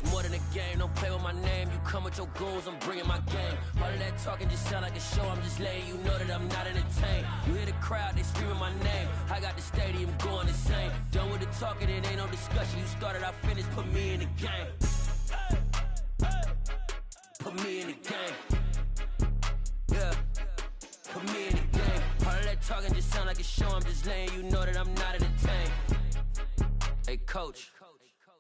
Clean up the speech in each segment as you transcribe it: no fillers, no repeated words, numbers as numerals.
It's more than a game, don't play with my name. You come with your goons, I'm bringing my game. All of that talking just sound like a show, I'm just letting you know that I'm not entertained. You hear the crowd, they screaming my name. I got the stadium going insane. Done with the talking, it ain't no discussion. You started, I finished, put me in the game. Put me in the game. Yeah, put me in the game. All of that talking just sound like a show, I'm just letting you know that I'm not entertained. Hey coach,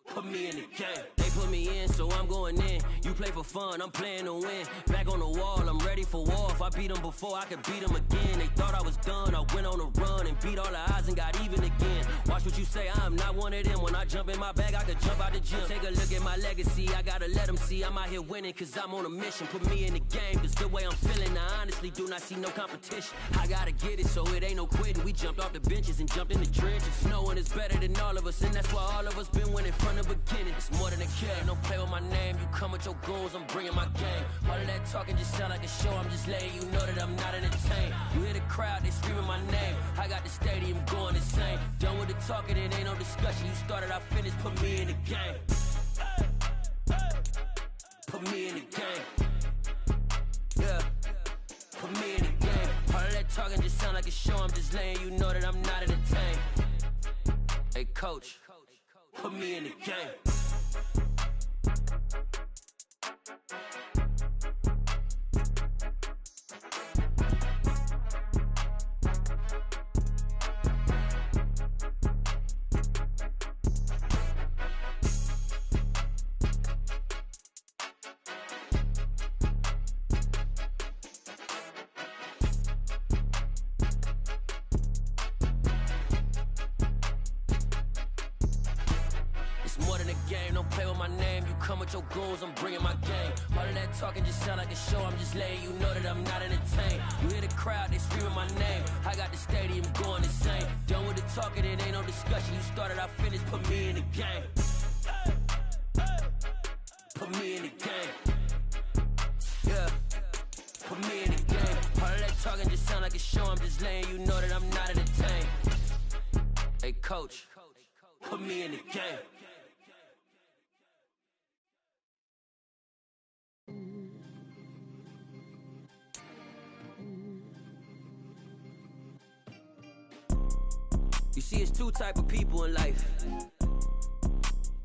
put me in the game. They put me in, so I'm going in. You play for fun, I'm playing to win. Back on the wall, I'm ready for war. If I beat them before, I could beat them again. They thought I was done, I went on a run and beat all the odds and got even again. Watch what you say, I'm not one of them. When I jump in my bag, I could jump out the gym. Take a look at my legacy, I gotta let them see I'm out here winning, cause I'm on a mission. Put me in the game, cause the way I'm feeling, I honestly do not see no competition. I gotta get it, so it ain't no quitting. We jumped off the benches and jumped in the trenches. No one is better than all of us, and that's why all of us been winning from the beginning. It's more than a game, don't play with my name. You come with your goons, I'm bringing my game. All of that talking just sound like a show, I'm just letting you know that I'm not entertained. You hear the crowd, they screaming my name. I got the stadium going insane. Done with the talking, it ain't no discussion. You started, I finished, put me in the game. Put me in the game. Yeah, put me in the game. All of that talking just sound like a show, I'm just letting you know that I'm not entertained. Hey coach, put me in the game. With your goons, I'm bringing my game. All of that talking just sound like a show, I'm just letting you know that I'm not entertained. You hear the crowd, they screaming my name. I got the stadium going insane. Done with the talking, it ain't no discussion. You started, I finished, put me in the game. Put me in the game. Yeah, put me in the game. All of that talking just sound like a show, I'm just letting you know that I'm not entertained. Hey coach, put me in the game. You see, it's two type of people in life.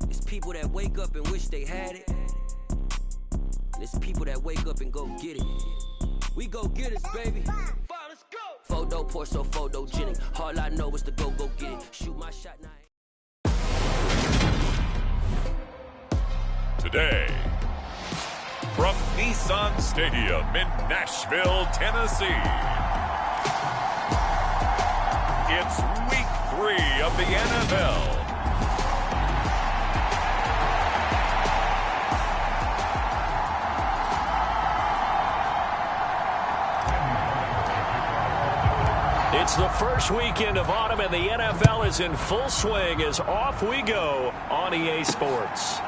It's people that wake up and wish they had it, and it's people that wake up and go get it. We go get it, baby. Let's go. Photo Porso, photogenic. All I know is to go get it. Shoot my shot now. Today, from Nissan Stadium in Nashville, Tennessee, it's Week 3 of the NFL. It's the first weekend of autumn, and the NFL is in full swing as off we go on EA Sports.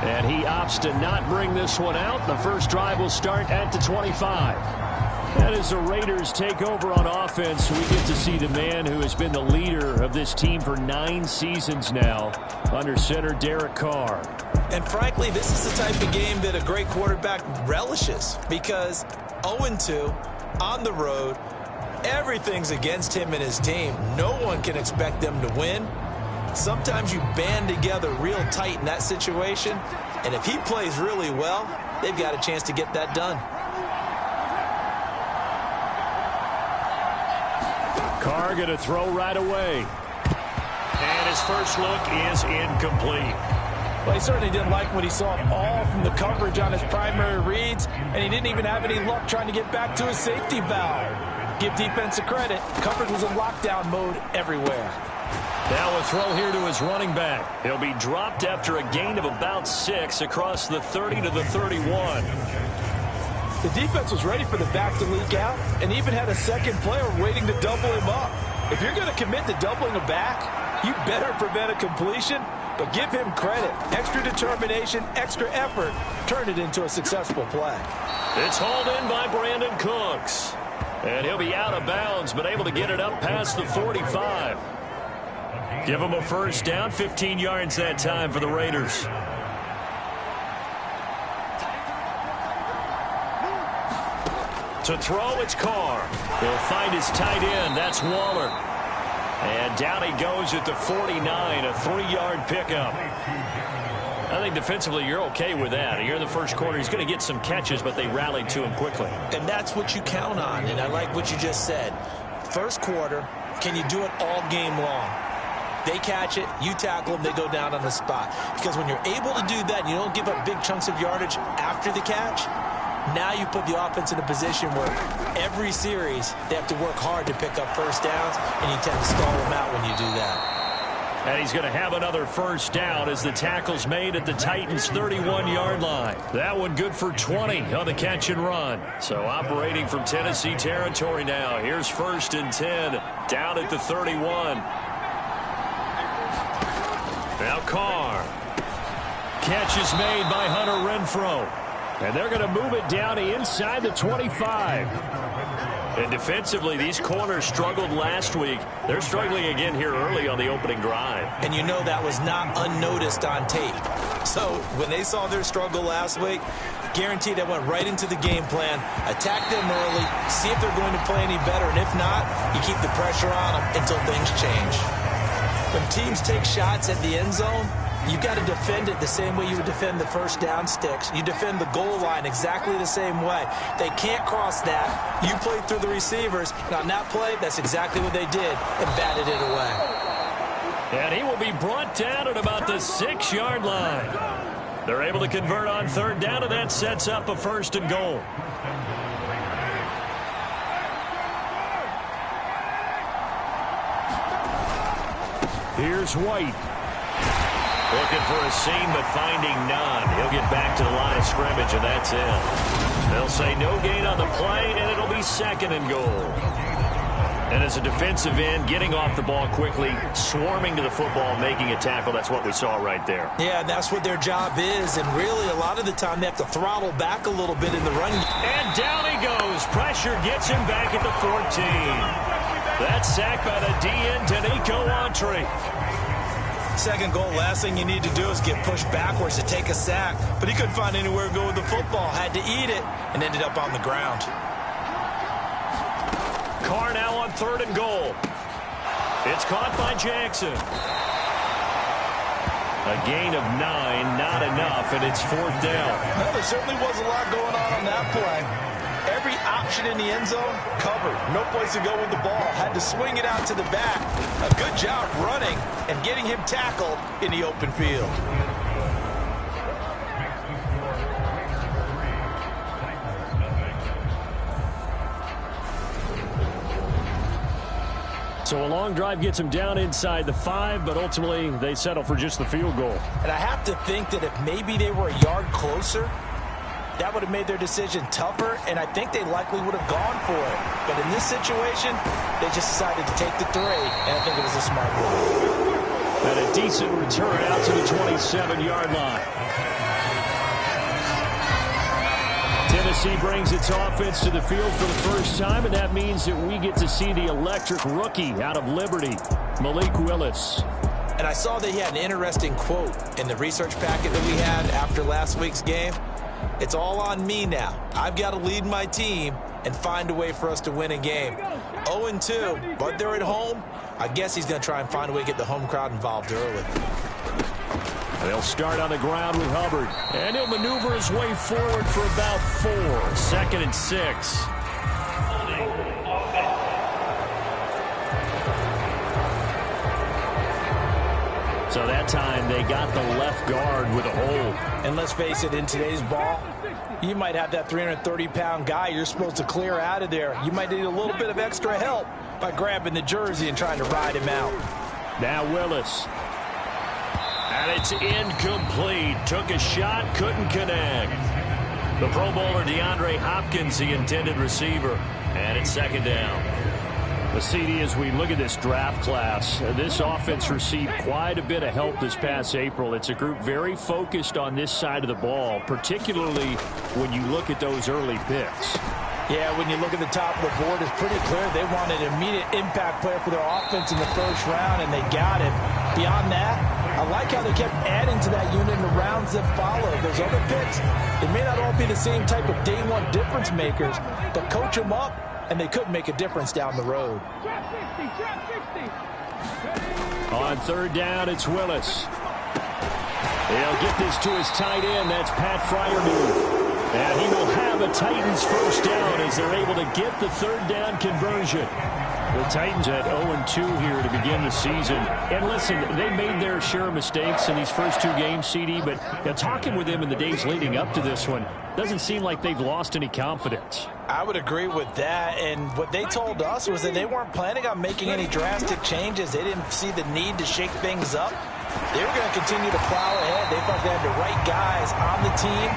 And he opts to not bring this one out. The first drive will start at the 25. And as the Raiders take over on offense, we get to see the man who has been the leader of this team for 9 seasons now, under center Derek Carr. And frankly, this is the type of game that a great quarterback relishes, because 0-2 on the road, everything's against him and his team. No one can expect them to win. Sometimes you band together real tight in that situation, and if he plays really well, they've got a chance to get that done. Carr going to throw right away. And his first look is incomplete. Well, he certainly didn't like what he saw all from the coverage on his primary reads, and he didn't even have any luck trying to get back to his safety valve. Give defense a credit. Coverage was in lockdown mode everywhere. Now a throw here to his running back. He'll be dropped after a gain of about 6 across the 30 to the 31. The defense was ready for the back to leak out and even had a second player waiting to double him up. If you're going to commit to doubling a back, you better prevent a completion, but give him credit. Extra determination, extra effort, turned it into a successful play. It's hauled in by Brandon Cooks. And he'll be out of bounds, but able to get it up past the 45. Give them a first down, 15 yards that time for the Raiders. To throw, it's Carr. He'll find his tight end. That's Waller. And down he goes at the 49, a 3-yard pickup. I think defensively you're okay with that. You're in the first quarter. He's going to get some catches, but they rallied to him quickly. And that's what you count on, and I like what you just said. First quarter, can you do it all game long? They catch it, you tackle them, they go down on the spot. Because when you're able to do that and you don't give up big chunks of yardage after the catch, now you put the offense in a position where every series they have to work hard to pick up first downs, and you tend to stall them out when you do that. And he's going to have another first down as the tackle's made at the Titans' 31-yard line. That one good for 20 on the catch and run. So operating from Tennessee territory now. Here's 1st and 10 down at the 31. Now Carr. Catch is made by Hunter Renfrow. And they're going to move it down to inside the 25. And defensively, these corners struggled last week. They're struggling again here early on the opening drive. And you know that was not unnoticed on tape. So when they saw their struggle last week, guaranteed they went right into the game plan, attack them early, see if they're going to play any better. And if not, you keep the pressure on them until things change. When teams take shots at the end zone, you got to defend it the same way you would defend the first down sticks. You defend the goal line exactly the same way. They can't cross that. You play through the receivers. And on that play, that's exactly what they did and batted it away. And he will be brought down at about the 6-yard line. They're able to convert on 3rd down, and that sets up a 1st and goal. Here's White. Looking for a seam, but finding none. He'll get back to the line of scrimmage, and that's it. They'll say no gain on the play, and it'll be 2nd and goal. And as a defensive end, getting off the ball quickly, swarming to the football, making a tackle, that's what we saw right there. Yeah, that's what their job is, and really a lot of the time they have to throttle back a little bit in the run. And down he goes. Pressure gets him back at the 14. That's sacked by the DN, Danico Autry. 2nd goal, last thing you need to do is get pushed backwards to take a sack. But he couldn't find anywhere to go with the football. Had to eat it and ended up on the ground. Carr now on 3rd and goal. It's caught by Jackson. A gain of 9, not enough, and it's 4th down. Well, there certainly was a lot going on that play. Every option in the end zone covered. No place to go with the ball. Had to swing it out to the back. A good job running and getting him tackled in the open field. So a long drive gets him down inside the 5, but ultimately they settle for just the field goal. And I have to think that if maybe they were a yard closer, that would have made their decision tougher, and I think they likely would have gone for it. But in this situation, they just decided to take the 3, and I think it was a smart move. And a decent return out to the 27-yard line. Tennessee brings its offense to the field for the first time, and that means that we get to see the electric rookie out of Liberty, Malik Willis. And I saw that he had an interesting quote in the research packet that we had after last week's game. It's all on me now. I've got to lead my team and find a way for us to win a game. 0-2, but they're at home. I guess he's going to try and find a way to get the home crowd involved early. They'll start on the ground with Hubbard, and he'll maneuver his way forward for about 4. 2nd and 6. So that time they got the left guard with a hold. And let's face it, in today's ball, you might have that 330-pound guy you're supposed to clear out of there. You might need a little bit of extra help by grabbing the jersey and trying to ride him out. Now Willis. And it's incomplete. Took a shot, couldn't connect. The Pro Bowler DeAndre Hopkins, the intended receiver. And it's 2nd down. The CD, as we look at this draft class, this offense received quite a bit of help this past April. It's a group very focused on this side of the ball, particularly when you look at those early picks. Yeah, when you look at the top of the board, it's pretty clear they wanted an immediate impact player for their offense in the first round, and they got it. Beyond that, I like how they kept adding to that unit in the rounds that followed. Those other picks, it may not all be the same type of day one difference makers, but coach them up, and they could make a difference down the road. On third down, it's Willis. He'll get this to his tight end. That's Pat Fryermuth. And he will have a Titans first down as they're able to get the third down conversion. The Titans at 0-2 here to begin the season. And listen, they made their share of mistakes in these first two games, CD, but talking with them in the days leading up to this one, doesn't seem like they've lost any confidence. I would agree with that, and what they told us was that they weren't planning on making any drastic changes. They didn't see the need to shake things up. They were going to continue to plow ahead. They thought they had the right guys on the team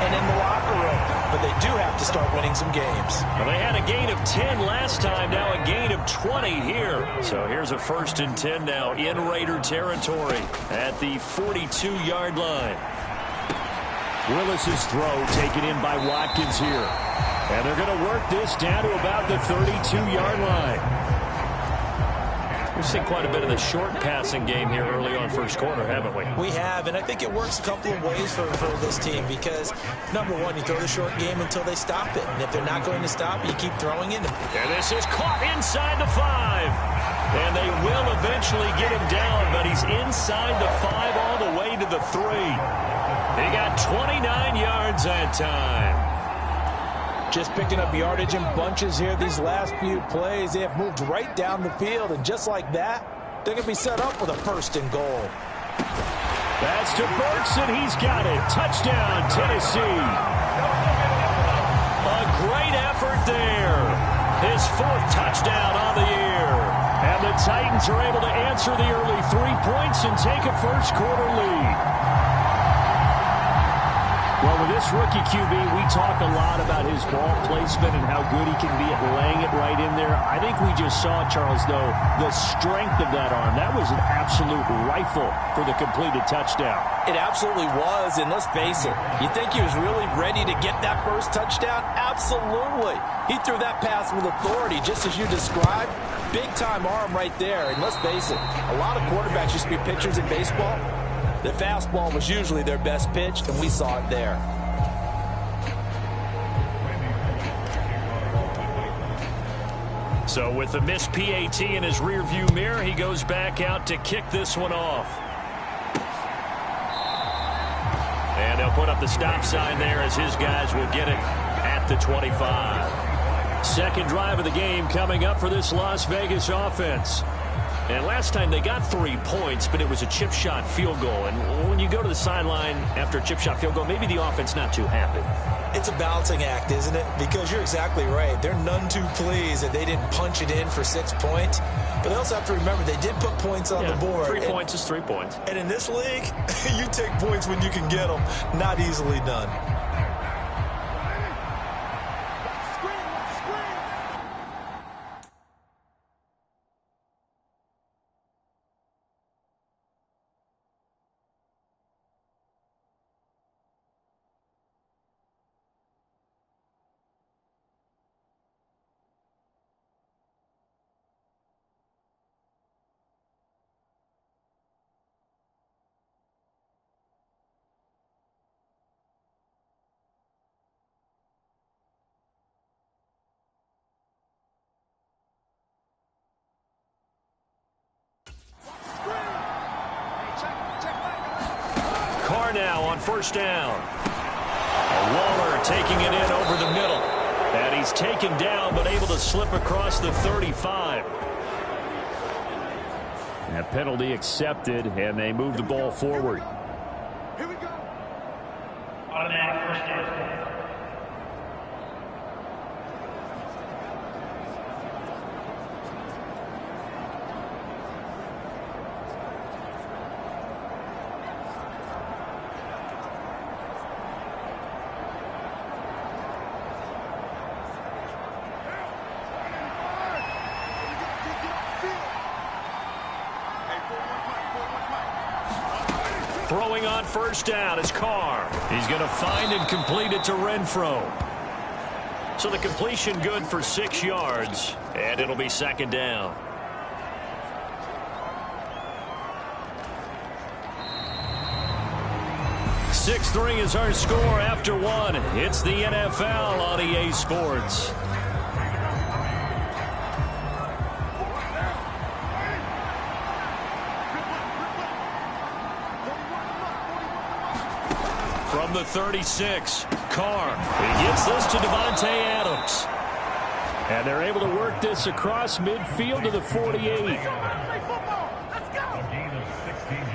and in the locker room, but they do have to start winning some games. Well, they had a gain of 10 last time, now a gain of 20 here. So here's a 1st and 10 now in Raider territory at the 42-yard line. Willis's throw taken in by Watkins here. And they're going to work this down to about the 32-yard line. We've seen quite a bit of the short passing game here early on first quarter, haven't we? We have, and I think it works a couple of ways for this team because, number one, you throw the short game until they stop it. And if they're not going to stop it, you keep throwing it. And this is caught inside the 5. And they will eventually get him down, but he's inside the 5 all the way to the 3. He got 29 yards that time. Just picking up yardage in bunches here these last few plays. They have moved right down the field, and just like that, they're going to be set up with a 1st and goal. That's to Burks, and he's got it. Touchdown, Tennessee. A great effort there. His 4th touchdown on the year. And the Titans are able to answer the early 3 points and take a first quarter lead. Well, with this rookie QB, we talk a lot about his ball placement and how good he can be at laying it right in there. I think we just saw, Charles, though, the strength of that arm. That was an absolute rifle for the completed touchdown. It absolutely was, and let's face it, you think he was really ready to get that first touchdown? Absolutely. He threw that pass with authority, just as you described. Big-time arm right there, and let's face it, a lot of quarterbacks used to be pitchers in baseball. The fastball was usually their best pitch, and we saw it there. So with the missed PAT in his rearview mirror, he goes back out to kick this one off. And they'll put up the stop sign there as his guys will get it at the 25. Second drive of the game coming up for this Las Vegas offense. And last time they got 3 points, but it was a chip shot field goal. And when you go to the sideline after a chip shot field goal, maybe the offense not too happy. It's a balancing act, isn't it? Because you're exactly right. They're none too pleased that they didn't punch it in for 6 points. But they also have to remember they did put points on the board. 3 points is 3 points. And in this league, you take points when you can get them. Not easily done. Now on first down. Waller taking it in over the middle. And he's taken down but able to slip across the 35. That penalty accepted, and they move the ball forward. Here we go. Automatic first down. Throwing on first down is Carr. He's going to find and complete it to Renfro. So the completion good for 6 yards, and it'll be second down. Sixth ring is our score after 1. It's the NFL on EA Sports. From the 36, Carr. He gets this to Davante Adams. And they're able to work this across midfield to the 48.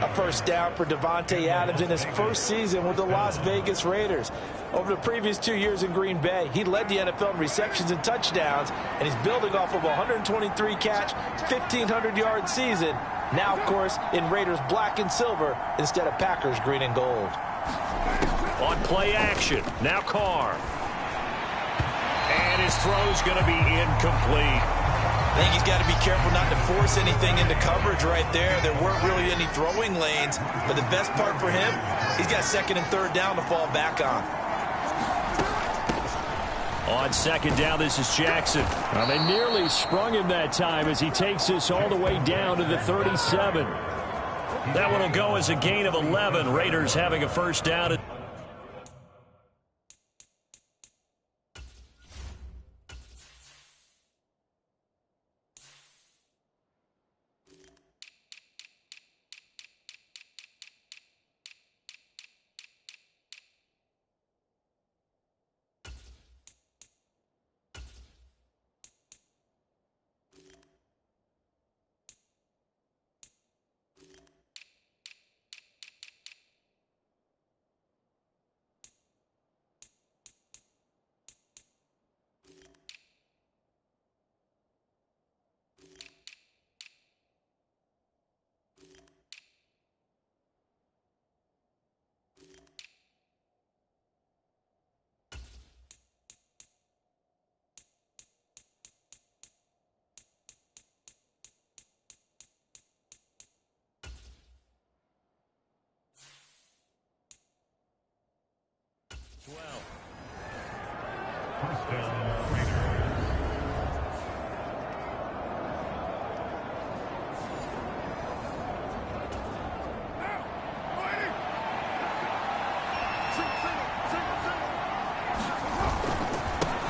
A first down for Davante Adams in his first season with the Las Vegas Raiders. Over the previous 2 years in Green Bay, he led the NFL in receptions and touchdowns, and he's building off of a 123-catch, 1,500-yard season. Now, of course, in Raiders black and silver instead of Packers green and gold. On play action, now Carr. And his throw's going to be incomplete. I think he's got to be careful not to force anything into coverage right there. There weren't really any throwing lanes, but the best part for him, he's got second and third down to fall back on. On second down, this is Jackson. Well, they nearly sprung him that time as he takes this all the way down to the 37. That one will go as a gain of 11. Raiders having a first down.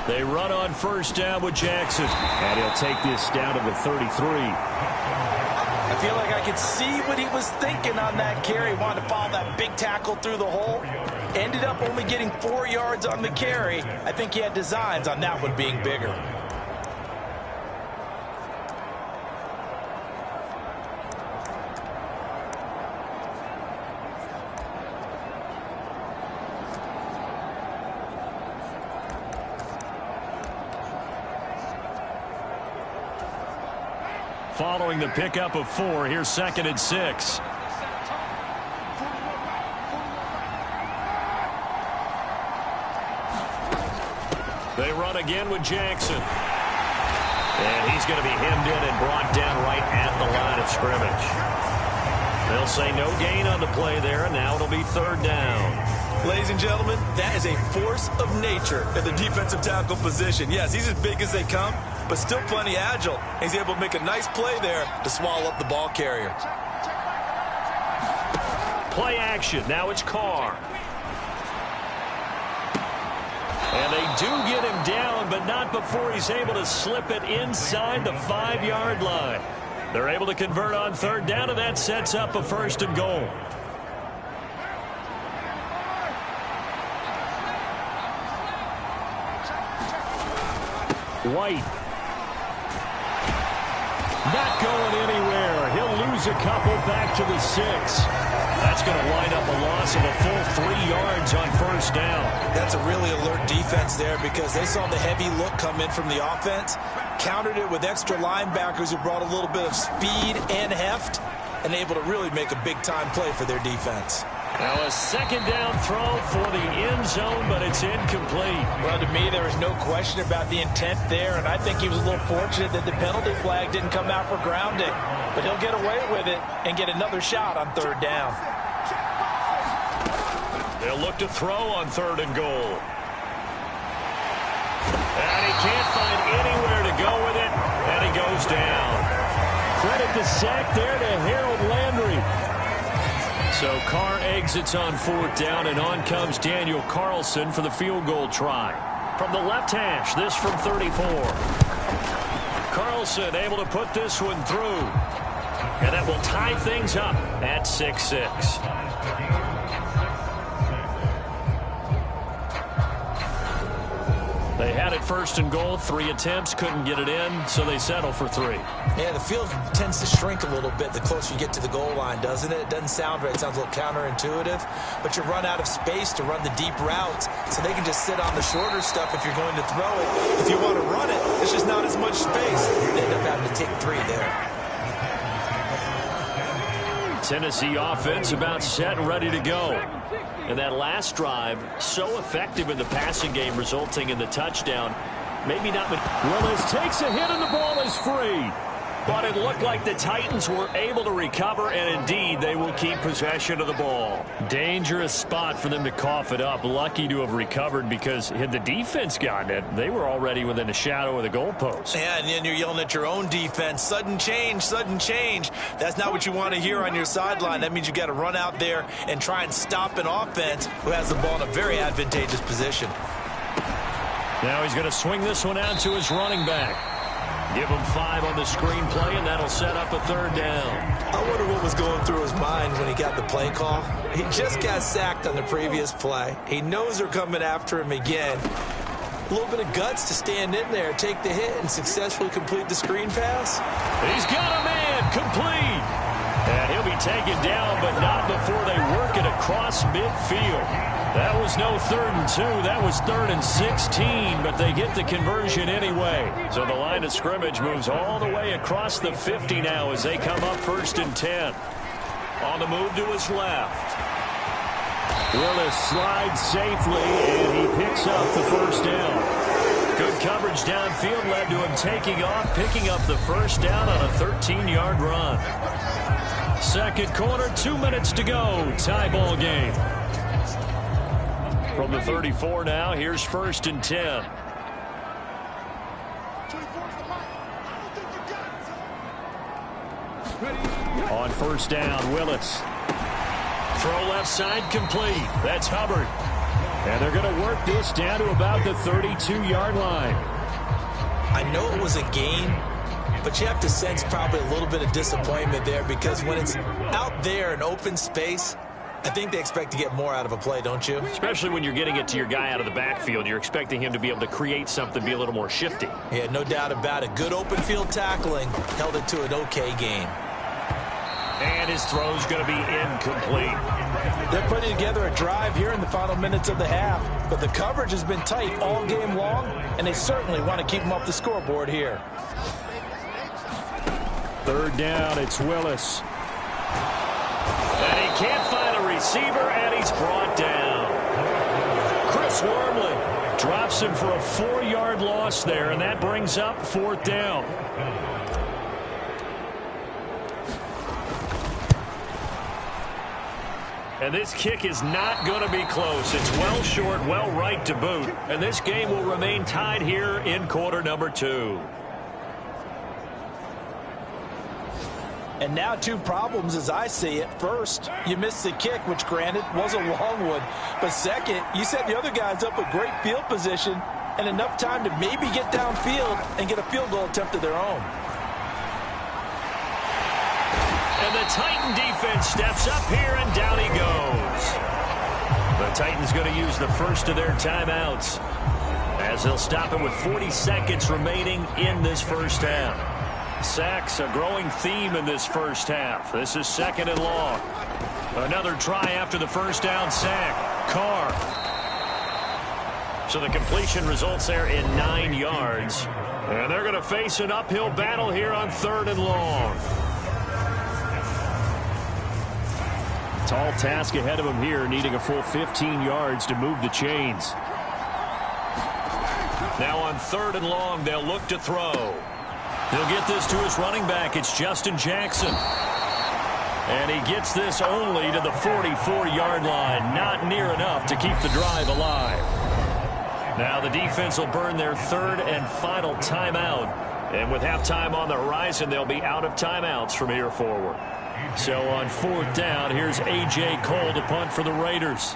They run on first down with Jackson. And he'll take this down to the 33. I feel like I could see what he was thinking on that carry. Wanted to follow that big tackle through the hole. Ended up only getting 4 yards on the carry. I think he had designs on that one being bigger. Following the pickup of 4, here's second and 6. They run again with Jackson. And he's going to be hemmed in and brought down right at the line of scrimmage. They'll say no gain on the play there, and now it'll be third down. Ladies and gentlemen, that is a force of nature at the defensive tackle position. Yes, he's as big as they come, but still plenty agile. He's able to make a nice play there to swallow up the ball carrier. Play action. Now it's Carr. And they do get him down, but not before he's able to slip it inside the 5-yard line. They're able to convert on third down, and that sets up a first and goal. White. Not going anywhere. He'll lose a couple back to the 6. That's going to wind up a loss of a full 3 yards on first down. That's a really alert defense there because they saw the heavy look come in from the offense, countered it with extra linebackers who brought a little bit of speed and heft, and able to really make a big-time play for their defense. Now a second down throw for the end zone, but it's incomplete. Well, to me, there was no question about the intent there, and I think he was a little fortunate that the penalty flag didn't come out for grounding. But he'll get away with it and get another shot on third down. They'll look to throw on third and goal. And he can't find anywhere to go with it, and he goes down. Credit the sack there to Harold Landry. So Carr exits on 4th down, and on comes Daniel Carlson for the field goal try. From the left hash, this from 34. Carlson able to put this one through. And that will tie things up at 6-6. They had it 1st and goal, 3 attempts, couldn't get it in, so they settle for 3. Yeah, the field tends to shrink a little bit the closer you get to the goal line, doesn't it? It doesn't sound right. It sounds a little counterintuitive, but you run out of space to run the deep routes, so they can just sit on the shorter stuff if you're going to throw it. If you want to run it, there's just not as much space. They end up having to take 3 there. Tennessee offense about set and ready to go. And that last drive, so effective in the passing game, resulting in the touchdown. Maybe not. Willis takes a hit and the ball is free. But it looked like the Titans were able to recover, and indeed they will keep possession of the ball. Dangerous spot for them to cough it up. Lucky to have recovered, because had the defense gotten it, they were already within the shadow of the goalpost. Yeah, and then you're yelling at your own defense. Sudden change, sudden change. That's not what you want to hear on your sideline. That means you got to run out there and try and stop an offense who has the ball in a very advantageous position. Now he's going to swing this one out to his running back. Give him 5 on the screenplay, and that'll set up a 3rd down. I wonder what was going through his mind when he got the play call. He just got sacked on the previous play. He knows they're coming after him again. A little bit of guts to stand in there, take the hit, and successfully complete the screen pass. He's got a man, complete. And he'll be taken down, but not before they work it across midfield. That was no 3rd and 2. That was 3rd and 16, but they get the conversion anyway. So the line of scrimmage moves all the way across the 50 now as they come up 1st and 10. On the move to his left. Willis slides safely, and he picks up the 1st down. Good coverage downfield led to him taking off, picking up the 1st down on a 13-yard run. 2nd quarter, 2 minutes to go. Tie ball game. From the 34 now, here's 1st and 10. On 1st down, Willis. Throw left side complete. That's Hubbard. And they're going to work this down to about the 32-yard line. I know it was a gain, but you have to sense probably a little bit of disappointment there, because when it's out there in open space, I think they expect to get more out of a play, don't you? Especially when you're getting it to your guy out of the backfield. You're expecting him to be able to create something, be a little more shifty. Yeah, no doubt about it. Good open field tackling held it to an okay game. And his throw's going to be incomplete. They're putting together a drive here in the final minutes of the half, but the coverage has been tight all game long, and they certainly want to keep them off the scoreboard here. 3rd down, it's Willis. And he can't find a receiver, and he's brought down. Chris Wormley drops him for a 4-yard loss there, and that brings up 4th down. And this kick is not going to be close. It's well short, well right to boot. And this game will remain tied here in quarter number 2. And now 2 problems as I see it. First, you missed the kick, which granted was a long one. But second, you set the other guys up with great field position and enough time to maybe get downfield and get a field goal attempt of their own. And the Titan defense steps up here, and down he goes. The Titans going to use the first of their timeouts, as they'll stop him with 40 seconds remaining in this first half. Sacks, a growing theme in this first half. This is 2nd and long. Another try after the 1st down sack. Carr. So the completion results there in 9 yards. And they're going to face an uphill battle here on 3rd and long. Tall task ahead of him here, needing a full 15 yards to move the chains. Now on 3rd and long, they'll look to throw. He'll get this to his running back. It's Justin Jackson. And he gets this only to the 44-yard line. Not near enough to keep the drive alive. Now the defense will burn their third and final timeout. And with halftime on the horizon, they'll be out of timeouts from here forward. So on fourth down, here's A.J. Cole to punt for the Raiders.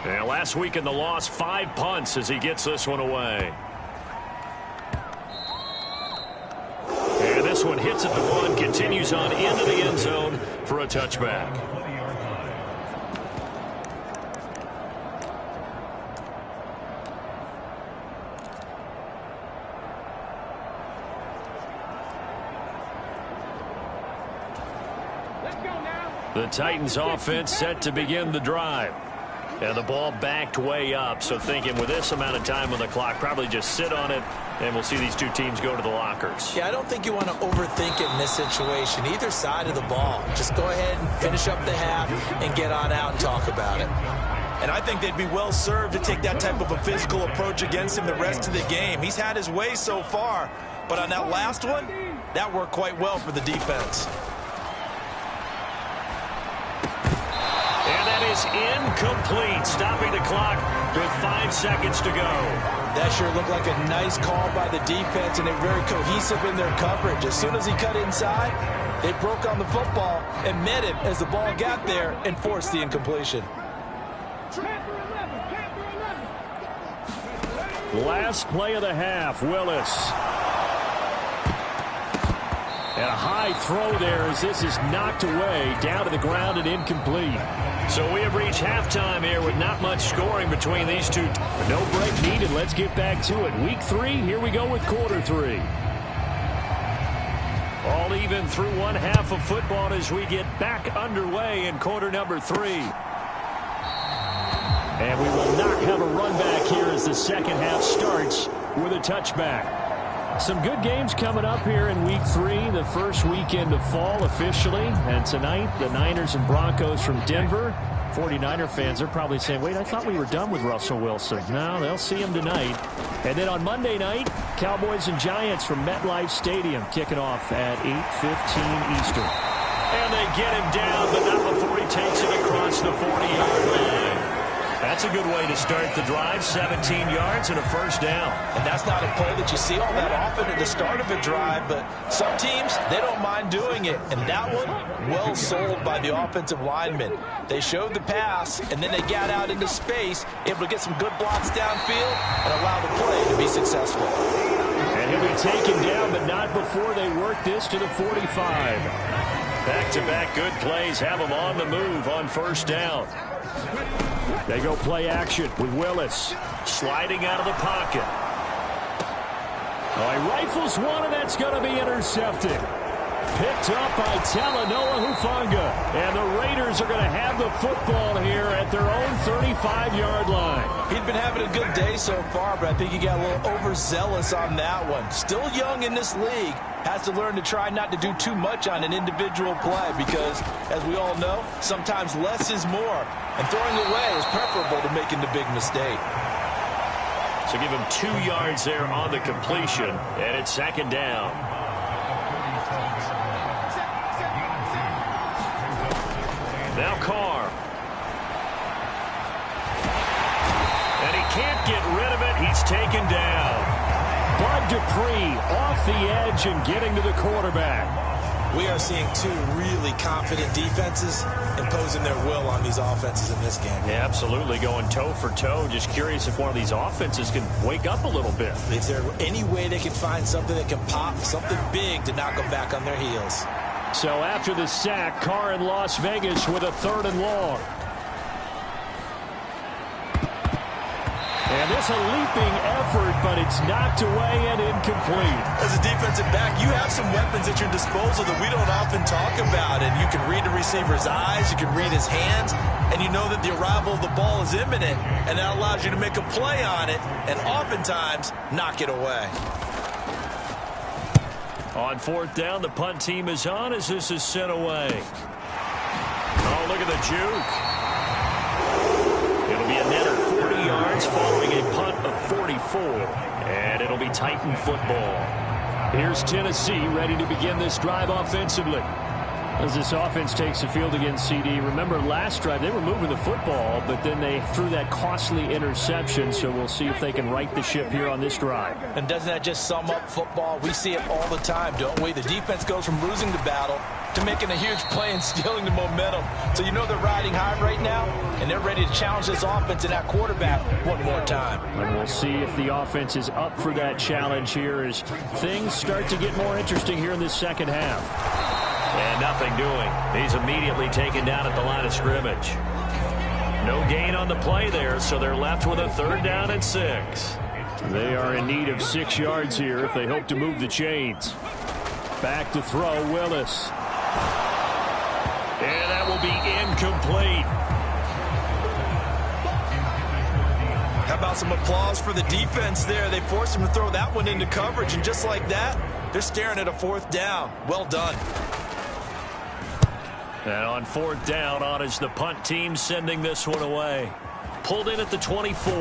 And last week in the loss, 5 punts as he gets this one away. And this one hits at the 1, continues on into the end zone for a touchback. The Titans offense set to begin the drive. And the ball backed way up, so thinking with this amount of time on the clock, probably just sit on it, and we'll see these two teams go to the lockers. Yeah, I don't think you want to overthink it in this situation, either side of the ball. Just go ahead and finish up the half and get on out and talk about it. And I think they'd be well served to take that type of a physical approach against him the rest of the game. He's had his way so far, but on that last one, that worked quite well for the defense. And that is incomplete, stopping the clock with 5 seconds to go. That sure looked like a nice call by the defense, and they're very cohesive in their coverage. As soon as he cut inside, they broke on the football and met him as the ball got there and forced the incompletion. Last play of the half, Willis. And a high throw there as this is knocked away, down to the ground and incomplete. So we have reached halftime here with not much scoring between these two. No break needed. Let's get back to it. Week 3, here we go with quarter 3. All even through one half of football as we get back underway in quarter number 3. And we will not have a run back here as the second half starts with a touchback. Some good games coming up here in week 3, the first weekend of fall officially. And tonight, the Niners and Broncos from Denver. 49er fans are probably saying, wait, I thought we were done with Russell Wilson. No, they'll see him tonight. And then on Monday night, Cowboys and Giants from MetLife Stadium kicking off at 8:15 Eastern. And they get him down, but not before he takes it across the 40-yard line. That's a good way to start the drive, 17 yards and a first down. And that's not a play that you see all that often at the start of a drive, but some teams, they don't mind doing it. And that one, well sold by the offensive linemen. They showed the pass, and then they got out into space, able to get some good blocks downfield and allow the play to be successful. And he'll be taken down, but not before they work this to the 45. Back-to-back good plays have them on the move on first down. They go play action with Willis. Sliding out of the pocket. Oh, he rifles one, and that's going to be intercepted. Picked up by Talanoa Hufanga. And the Raiders are going to have the football here at their own 35-yard line. He'd been having a good day so far, but I think he got a little overzealous on that one. Still young in this league. Has to learn to try not to do too much on an individual play because, as we all know, sometimes less is more. And throwing away is preferable to making the big mistake. So give him 2 yards there on the completion, and it's second down. Now Carr. And he can't get rid of it. He's taken down. Bud Dupree off the edge and getting to the quarterback. We are seeing 2 really confident defenses imposing their will on these offenses in this game. Yeah, absolutely, going toe for toe. Just curious if one of these offenses can wake up a little bit. Is there any way they can find something that can pop, something big to knock them back on their heels? So after the sack, Carr in Las Vegas with a 3rd and long. And this a leaping effort, but it's knocked away and incomplete. As a defensive back, you have some weapons at your disposal that we don't often talk about. And you can read the receiver's eyes, you can read his hands, and you know that the arrival of the ball is imminent. And that allows you to make a play on it and oftentimes knock it away. On 4th down, the punt team is on as this is sent away. Oh, look at the juke. It'll be a net of 40 yards following a punt of 44. And it'll be Titan football. Here's Tennessee ready to begin this drive offensively. As this offense takes the field against CD, remember last drive they were moving the football, but then they threw that costly interception, so we'll see if they can right the ship here on this drive. And doesn't that just sum up football? We see it all the time, don't we? The defense goes from losing the battle to making a huge play and stealing the momentum. So you know they're riding high right now, and they're ready to challenge this offense and that quarterback one more time. And we'll see if the offense is up for that challenge here as things start to get more interesting here in this second half. And nothing doing. He's immediately taken down at the line of scrimmage. No gain on the play there, so they're left with a 3rd down and 6. They are in need of 6 yards here if they hope to move the chains. Back to throw, Willis. And that will be incomplete. How about some applause for the defense there? They forced him to throw that one into coverage, and just like that, they're staring at a 4th down. Well done. And on 4th down, on is the punt team sending this one away. Pulled in at the 24.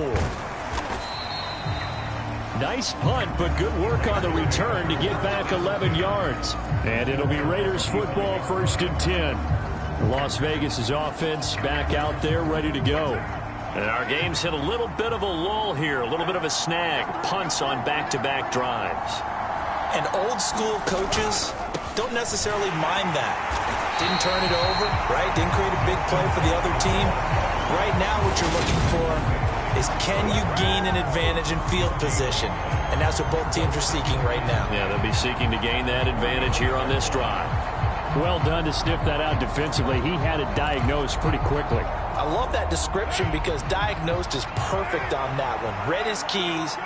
Nice punt, but good work on the return to get back 11 yards. And it'll be Raiders football, 1st and 10. Las Vegas' offense back out there ready to go. And our game's hit a little bit of a lull here, a little bit of a snag. Punts on back-to-back drives. And old school coaches don't necessarily mind that. Didn't turn it over, right? Didn't create a big play for the other team. Right now what you're looking for is can you gain an advantage in field position? And that's what both teams are seeking right now. Yeah, they'll be seeking to gain that advantage here on this drive. Well done to sniff that out defensively. He had it diagnosed pretty quickly. I love that description because diagnosed is perfect on that one. Read his keys,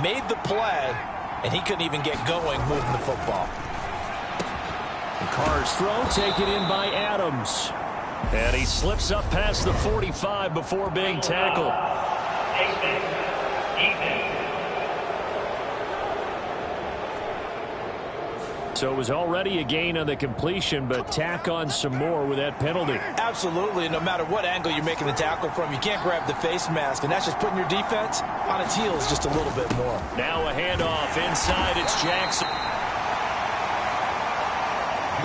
made the play, and he couldn't even get going moving the football. Carr's throw taken in by Adams. And he slips up past the 45 before being tackled. So it was already a gain on the completion, but tack on some more with that penalty. Absolutely, and no matter what angle you're making the tackle from, you can't grab the face mask, and that's just putting your defense on its heels just a little bit more. Now a handoff inside, it's Jackson.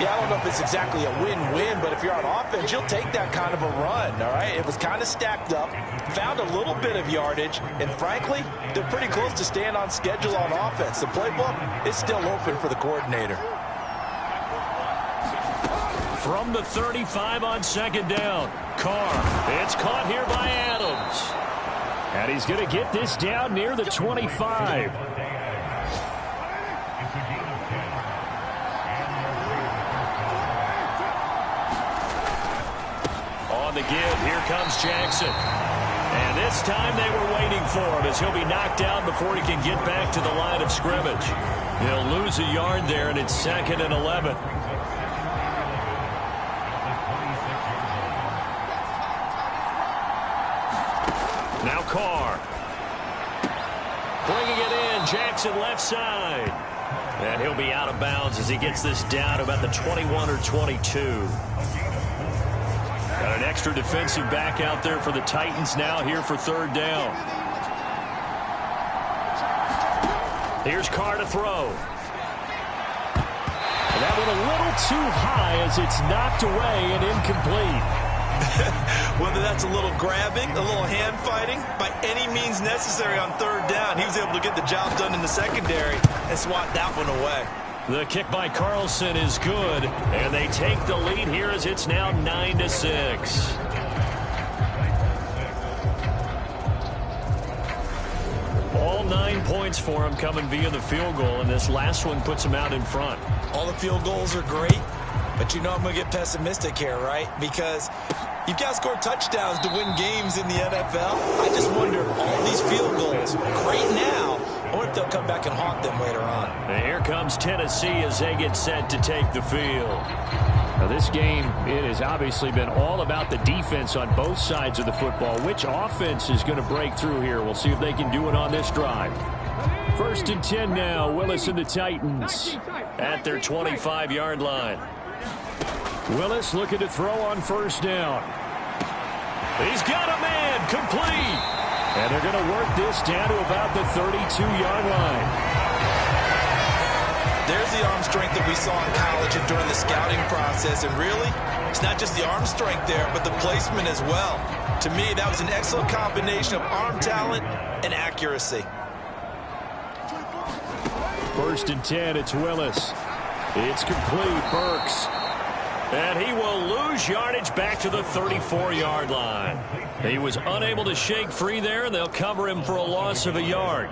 Yeah, I don't know if it's exactly a win-win, but if you're on offense, you'll take that kind of a run, all right? It was kind of stacked up, found a little bit of yardage, and frankly, they're pretty close to staying on schedule on offense. The playbook is still open for the coordinator. From the 35 on 2nd down, Carr. It's caught here by Adams. And he's going to get this down near the 25. The give. Here comes Jackson. And this time they were waiting for him as he'll be knocked down before he can get back to the line of scrimmage. He'll lose a yard there, and it's 2nd and 11. Now Carr. Bringing it in. Jackson left side. And he'll be out of bounds as he gets this down to about the 21 or 22. Got an extra defensive back out there for the Titans now here for 3rd down. Here's Carr to throw. And that went a little too high as it's knocked away and incomplete. Whether that's a little grabbing, a little hand fighting, by any means necessary on 3rd down, he was able to get the job done in the secondary and swat that one away. The kick by Carlson is good, and they take the lead here as it's now 9-6. All 9 points for him coming via the field goal, and this last one puts him out in front. All the field goals are great, but you know I'm going to get pessimistic here, right? Because you've got to score touchdowns to win games in the NFL. I just wonder if all these field goals, great now, I wonder if they'll come back and haunt them later on. And here comes Tennessee as they get set to take the field. Now this game, it has obviously been all about the defense on both sides of the football. Which offense is going to break through here? We'll see if they can do it on this drive. 1st and 10 now. Willis and the Titans at their 25-yard line. Willis looking to throw on 1st down. He's got a man, complete. And they're going to work this down to about the 32-yard line. There's the arm strength that we saw in college and during the scouting process. And really, it's not just the arm strength there, but the placement as well. To me, that was an excellent combination of arm talent and accuracy. 1st and 10, it's Willis. It's complete, Burks. And he will lose yardage back to the 34-yard line. He was unable to shake free there, and they'll cover him for a loss of a yard.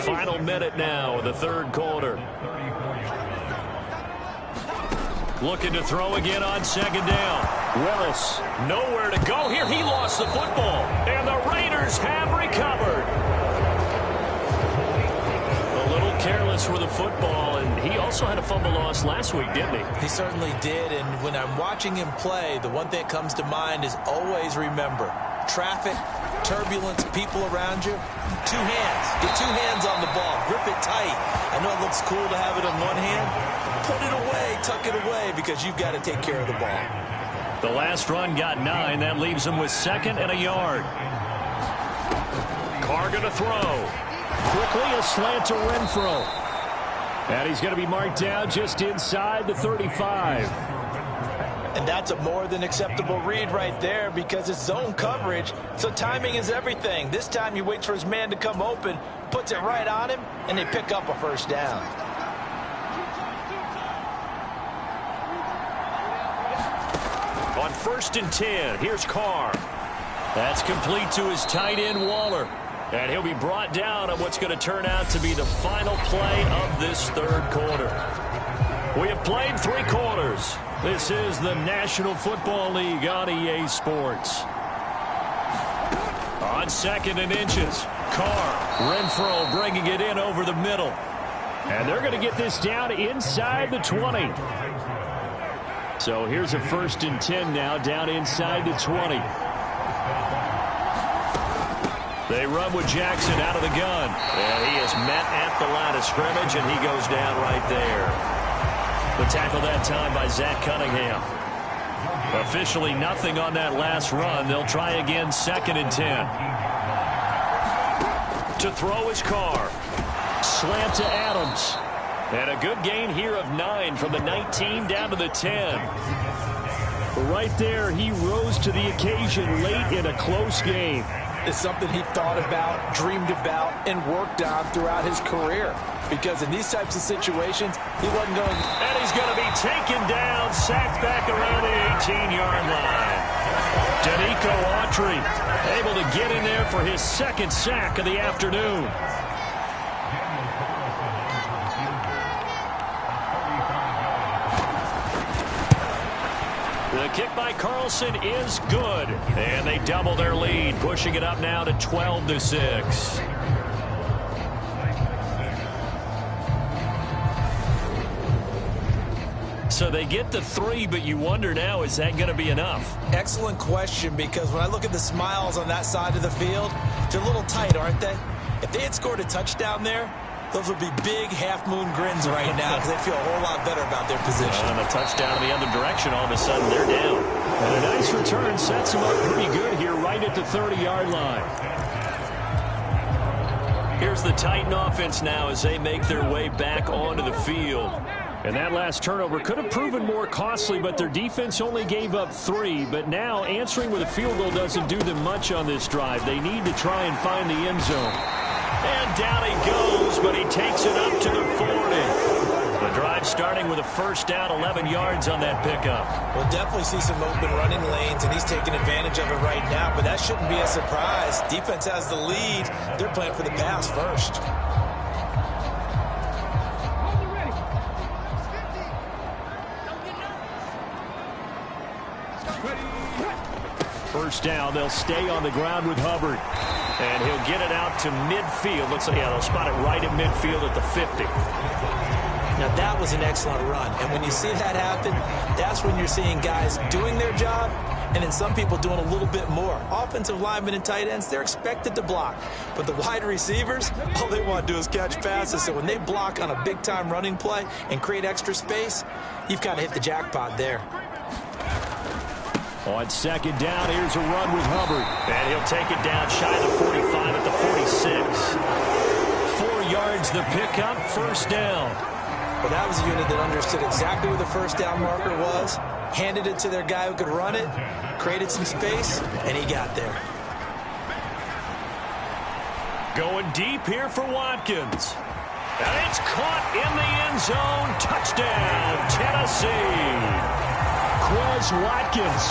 Final minute now of the 3rd quarter. Looking to throw again on 2nd down. Willis, nowhere to go here. He lost the football, and the Raiders have recovered. A little careless with the football, and he also had a fumble loss last week, didn't he? He certainly did, and when I'm watching him play, the one thing that comes to mind is always remember, traffic, turbulence, people around you, 2 hands. Get 2 hands on the ball. Grip it tight. I know it looks cool to have it in one hand. Put it away, tuck it away, because you've got to take care of the ball. The last run got 9. That leaves him with 2nd and a yard. Carr going to throw. Quickly a slant to Renfro. And he's going to be marked down just inside the 35. And that's a more than acceptable read right there because it's zone coverage, so timing is everything. This time he waits for his man to come open, puts it right on him, and they pick up a 1st down. On 1st and 10, here's Carr. That's complete to his tight end, Waller. And he'll be brought down on what's going to turn out to be the final play of this 3rd quarter. We have played 3 quarters. This is the National Football League on EA Sports. On 2nd and inches, Carr, Renfro bringing it in over the middle. And they're going to get this down inside the 20. So here's a 1st and 10 now, down inside the 20. They run with Jackson out of the gun. And he is met at the line of scrimmage, and he goes down right there. The tackle that time by Zach Cunningham. Officially nothing on that last run. They'll try again 2nd and 10. To throw his Carr. Slant to Adams. And a good gain here of 9 from the 19 down to the 10. Right there, he rose to the occasion late in a close game. It's something he thought about, dreamed about, and worked on throughout his career. Because in these types of situations, he wasn't going... And he's going to be taken down, sacked back around the 18-yard line. Danico Autry able to get in there for his 2nd sack of the afternoon. The kick by Carlson is good. And they double their lead, pushing it up now to 12-6. So they get the 3, but you wonder now, is that going to be enough? Excellent question, because when I look at the smiles on that side of the field, they're a little tight, aren't they? If they had scored a touchdown there, those would be big half-moon grins right now because they feel a whole lot better about their position. And a touchdown in the other direction, all of a sudden they're down. And a nice return sets them up pretty good here right at the 30-yard line. Here's the Titan offense now as they make their way back onto the field. And that last turnover could have proven more costly, but their defense only gave up 3. But now answering with a field goal doesn't do them much on this drive. They need to try and find the end zone. And down he goes, but he takes it up to the 40. The drive starting with a 1st down, 11 yards on that pickup. We'll definitely see some open running lanes, and he's taking advantage of it right now, but that shouldn't be a surprise. Defense has the lead. They're playing for the pass first. First down, they'll stay on the ground with Hubbard. And he'll get it out to midfield. Looks like, they'll spot it right at midfield at the 50. Now, that was an excellent run. And when you see that happen, that's when you're seeing guys doing their job and then some people doing a little bit more. Offensive linemen and tight ends, they're expected to block. But the wide receivers, all they want to do is catch passes. So when they block on a big-time running play and create extra space, you've kind of hit the jackpot there. On 2nd down, here's a run with Hubbard. And he'll take it down shy of the 45 at the 46. 4 yards the pickup, 1st down. But that was a unit that understood exactly where the first down marker was, handed it to their guy who could run it, created some space, and he got there. Going deep here for Watkins. And it's caught in the end zone. Touchdown, Tennessee. Quez Watkins,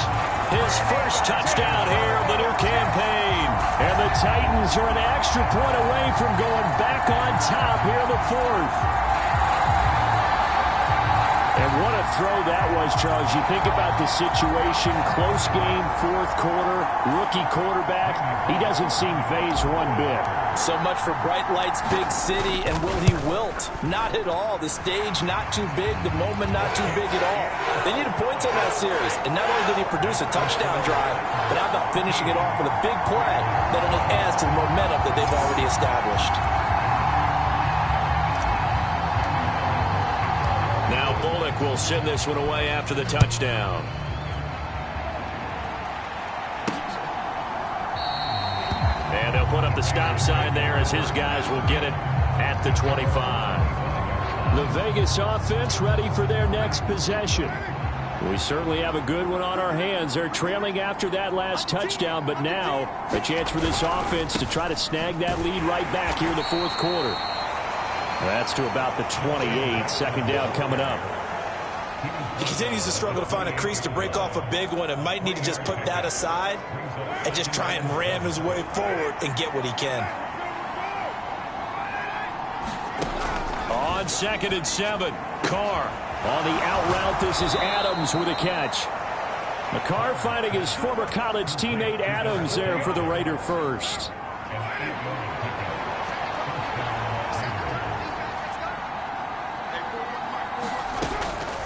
His first touchdown here of the new campaign. and the Titans are an extra point away from going back on top here in the fourth. And what a throw that was, Charles. You think about the situation, close game, fourth quarter, rookie quarterback. He doesn't seem phased one bit. So much for bright lights, big city, and will he wilt? Not at all. The stage not too big, the moment not too big at all. They needed points on that series, and not only did he produce a touchdown drive, but how about finishing it off with a big play that only adds to the momentum that they've already established. Now Bullock will send this one away after the touchdown. And they'll put up the stop sign there as his guys will get it at the 25. The Vegas offense ready for their next possession. We certainly have a good one on our hands. They're trailing after that last touchdown, but now a chance for this offense to try to snag that lead right back here in the fourth quarter. That's to about the 28. Second down coming up. He continues to struggle to find a crease to break off a big one and might need to just put that aside and just try and ram his way forward and get what he can. On 2nd and 7, Carr. On the out route, this is Adams with a catch. McCarr finding his former college teammate Adams there for the Raider first.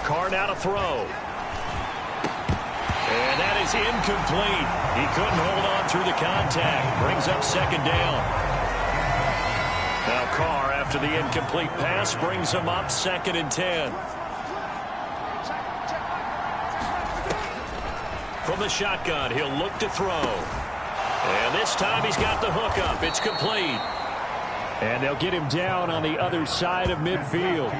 Carr now to throw. And that is incomplete. He couldn't hold on through the contact. Brings up second down. Now Carr, after the incomplete pass, brings him up 2nd and 10. From the shotgun, he'll look to throw. And this time he's got the hook up. It's complete. And they'll get him down on the other side of midfield.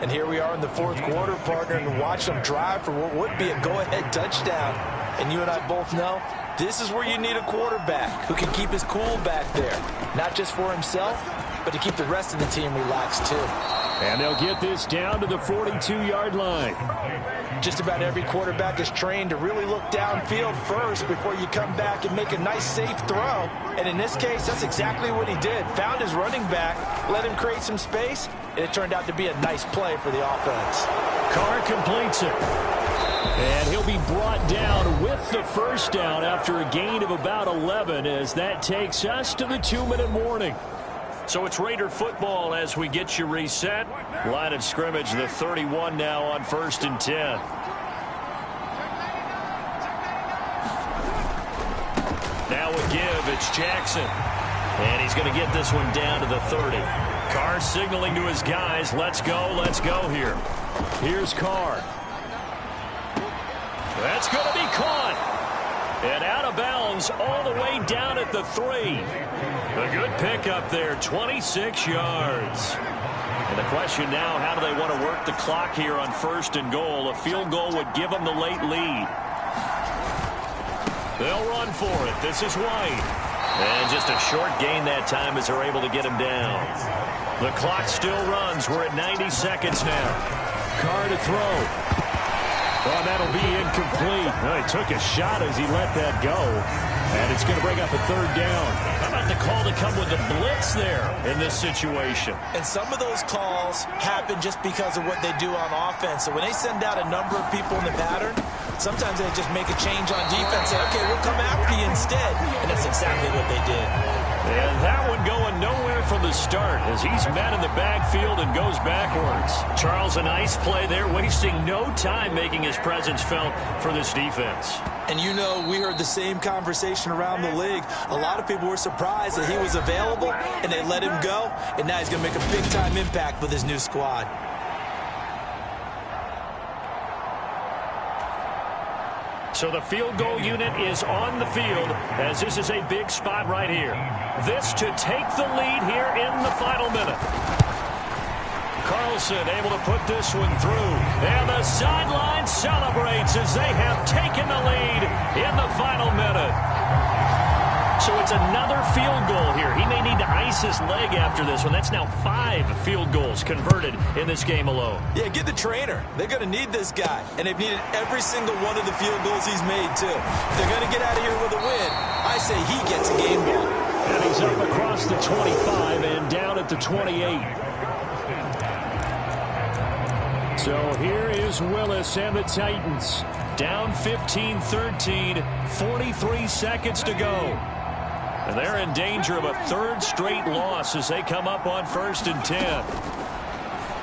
And here we are in the fourth quarter, partner, and watch them drive for what would be a go-ahead touchdown. And you and I both know this is where you need a quarterback who can keep his cool back there. Not just for himself, but to keep the rest of the team relaxed too. And they'll get this down to the 42-yard line. Just about every quarterback is trained to really look downfield first before you come back and make a nice, safe throw. And in this case, that's exactly what he did. Found his running back, let him create some space, and it turned out to be a nice play for the offense. Carr completes it. And he'll be brought down with the first down after a gain of about 11 as that takes us to the 2-minute warning. So it's Raider football as we get you reset. Line of scrimmage, the 31 now on 1st and 10. Now a give, it's Jackson. And he's going to get this one down to the 30. Carr signaling to his guys, let's go here. Here's Carr. That's going to be caught. And out of bounds all the way down at the 3. A good pickup there, 26 yards. And the question now, how do they want to work the clock here on 1st and goal? A field goal would give them the late lead. They'll run for it. This is White. And just a short gain that time as they're able to get him down. The clock still runs. We're at 90 seconds now. Carr to throw. Well, that'll be incomplete. Well, he took a shot as he let that go. And it's going to bring up a 3rd down. How about the call to come with the blitz there in this situation? And some of those calls happen just because of what they do on offense. So when they send out a number of people in the pattern, sometimes they just make a change on defense. Say, okay, we'll come after you instead. And that's exactly what they did. And that one going nowhere from the start as he's met in the backfield and goes backwards. Charles, a nice play there, wasting no time making his presence felt for this defense. And you know, we heard the same conversation around the league. A lot of people were surprised that he was available and they let him go. And now he's going to make a big-time impact with his new squad. So the field goal unit is on the field as this is a big spot right here. This to take the lead here in the final minute. Carlson able to put this one through. And the sideline celebrates as they have taken the lead in the final minute. So it's another field goal here. He may need to ice his leg after this one. That's now 5 field goals converted in this game alone. Yeah, get the trainer. They're going to need this guy. And they've needed every single one of the field goals he's made, too. If they're going to get out of here with a win, I say he gets a game ball. And he's up across the 25 and down at the 28. So here is Willis and the Titans. Down 15-13, 43 seconds to go. And they're in danger of a 3rd straight loss as they come up on 1st and 10.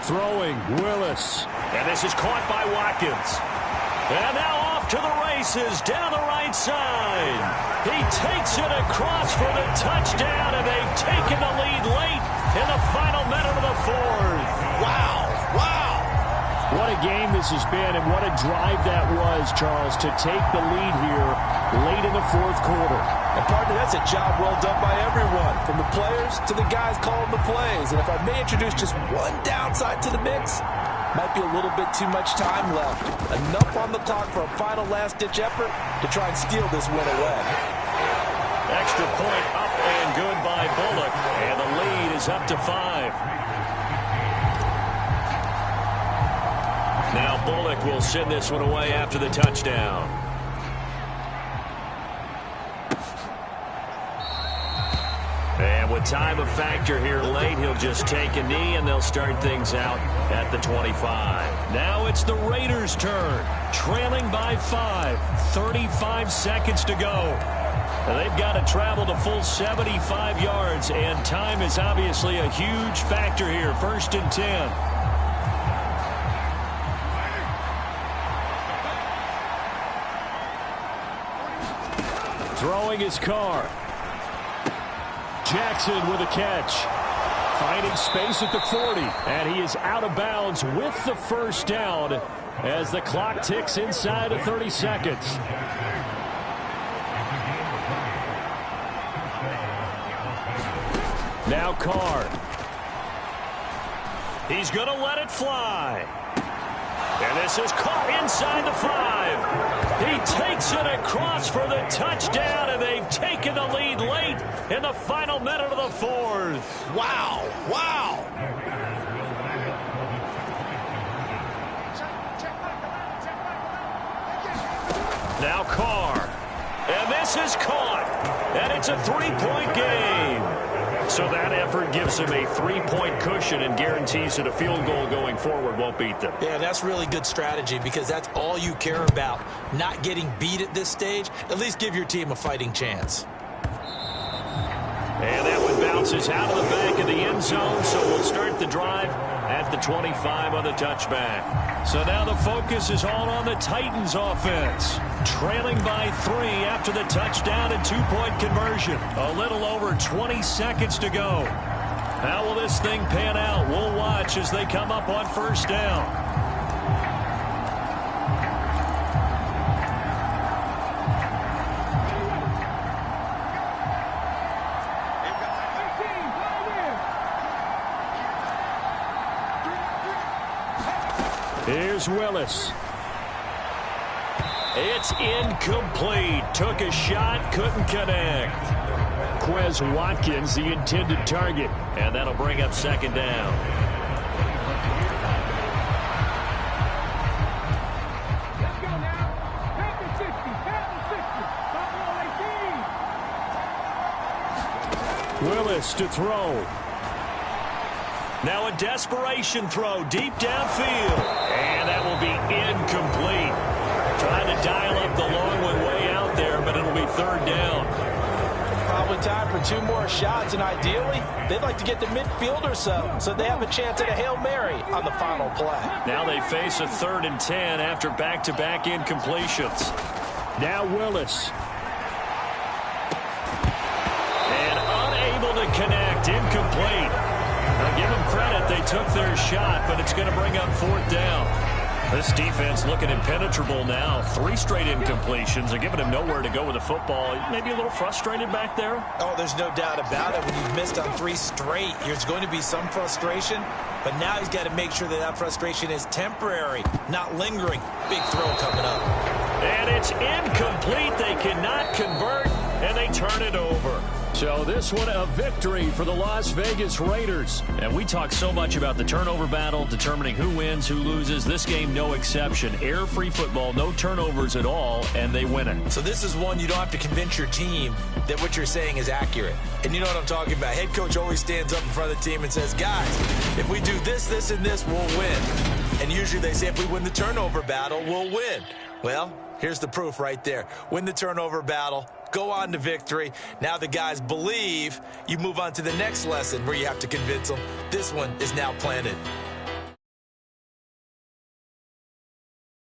Throwing, Willis. And this is caught by Watkins. And now off to the races down the right side. He takes it across for the touchdown, and they've taken the lead late in the final minute of the 4th. Wow, wow. What a game this has been, and what a drive that was, Charles, to take the lead here late in the 4th quarter. And partner, that's a job well done by everyone, from the players to the guys calling the plays. And if I may introduce just one downside to the mix, might be a little bit too much time left. Enough on the clock for a final last-ditch effort to try and steal this win away. Extra point up and good by Bullock, and the lead is up to 5. Now Bullock will send this one away after the touchdown. And with time a factor here late, he'll just take a knee and they'll start things out at the 25. Now it's the Raiders' turn, trailing by 5, 35 seconds to go. And they've got to travel the full 75 yards, and time is obviously a huge factor here. 1st and 10. Throwing his car. Jackson with a catch. Finding space at the 40. And he is out of bounds with the 1st down as the clock ticks inside of 30 seconds. Now Carr. He's going to let it fly. And this is caught inside the 5. He takes it across for the touchdown, and they've taken the lead late in the final minute of the 4th. Wow, wow. Now Carr. And this is caught. And it's a 3-point game. So that effort gives him a 3-point cushion and guarantees that a field goal going forward won't beat them. Yeah, that's really good strategy because that's all you care about. Not getting beat at this stage. At least give your team a fighting chance. And that one bounces out of the back of the end zone, so we'll start the drive at the 25 on the touchback. So now the focus is all on the Titans offense. Trailing by 3 after the touchdown and 2-point conversion. A little over 20 seconds to go. How will this thing pan out? We'll watch as they come up on 1st down. Here's Willis. It's incomplete. Took a shot, couldn't connect. Quez Watkins, the intended target. And that'll bring up 2nd down. Let's go now. Pack the 60. Pack the 60. Willis to throw. Now a desperation throw deep downfield. And that will be incomplete. Trying to dial up the long one way out there, but it'll be 3rd down. Probably time for 2 more shots, and ideally, they'd like to get the midfield or so they have a chance at a Hail Mary on the final play. Now they face a 3rd and 10 after back-to-back incompletions. Now Willis. And unable to connect, incomplete. Now give them credit, they took their shot, but it's going to bring up 4th down. This defense looking impenetrable now. 3 straight incompletions. They're giving him nowhere to go with the football. Maybe a little frustrated back there? Oh, there's no doubt about it. When you've missed on 3 straight, there's going to be some frustration. But now he's got to make sure that frustration is temporary, not lingering. Big throw coming up. And it's incomplete. They cannot convert, and they turn it over. So this one a victory for the Las Vegas Raiders. And we talk so much about the turnover battle, determining who wins, who loses. This game, no exception. Air-free football, no turnovers at all, and they win it. So this is one you don't have to convince your team that what you're saying is accurate. And you know what I'm talking about. Head coach always stands up in front of the team and says, guys, if we do this, this, and this, we'll win. And usually they say if we win the turnover battle, we'll win. Well, here's the proof right there. Win the turnover battle. Go on to victory. Now the guys believe. You move on to the next lesson where you have to convince them. This one is now planted.